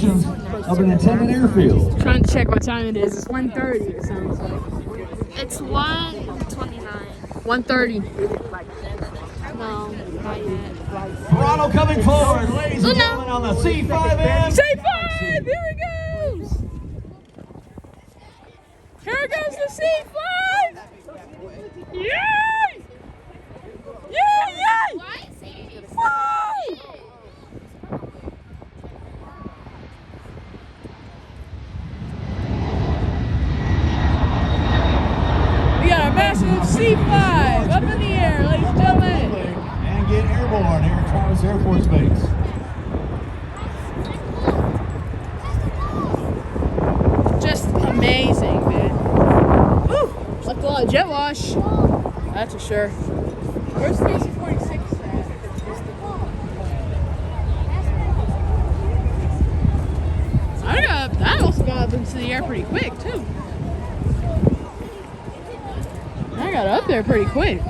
operations of an intended airfield. Trying to check what time it is. It's 1:30. It sounds like. It's 1:29. 1:30. No, not yet. Solano coming forward, ladies and gentlemen, on the C5M. C5! Here it goes! Here goes the C5! Yay! Yay! Yay! Woo! We got a massive C5 up in the air, ladies and gentlemen. And get airborne here at Travis Air Force Base. Just amazing, man. Woo! Left a lot of jet wash. That's for sure. Where's the DC-46 at? That also got up into the air pretty quick, too. I got up there pretty quick.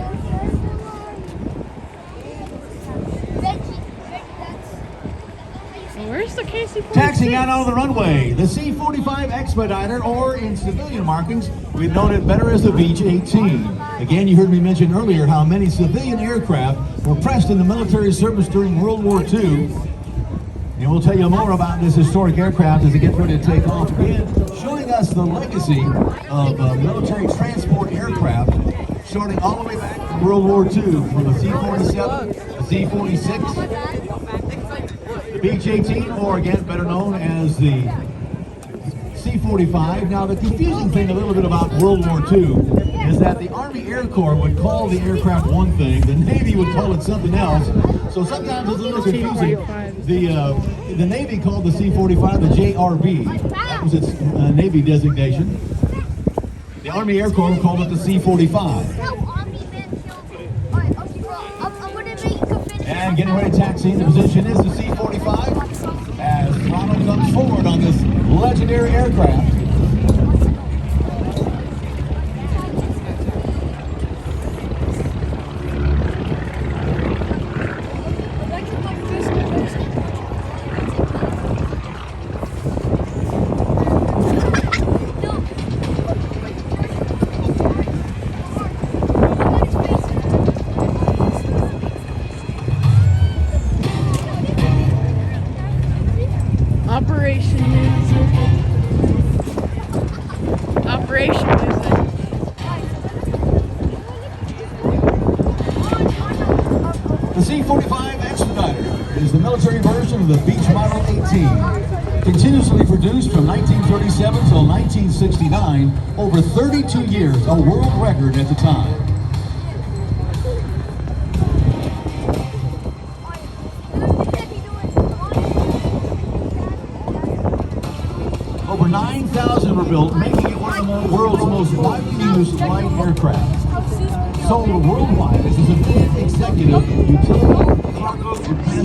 Where's the KC-46? Taxiing out onto the runway, the C-45 Expediter, or in civilian markings, we've known it better as the Beech-18. Again, you heard me mention earlier how many civilian aircraft were pressed into military service during World War II. And we'll tell you more about this historic aircraft as it gets ready to take off. Again, showing us the legacy of military transport aircraft, starting all the way back from World War II, from the C-47, the C-46, the Beech-18, or again, better known as the C-45. Now, the confusing thing a little bit about World War II is that the Army Air Corps would call the aircraft one thing, the Navy would call it something else. So sometimes it's a little confusing. The Navy called the C-45 the JRB. That was its Navy designation. The Army Air Corps called it the C-45. And getting ready to taxi into position is the C-45 as Solano comes forward on this legendary aircraft. Operation music. The C-45 Expediter is the military version of the Beech Model 18. Continuously produced from 1937 till 1969, over 32 years, a world record at the time. Over 9,000 were built, making it one of the world's most widely used light aircraft. Sold worldwide, this is a big executive utility cargo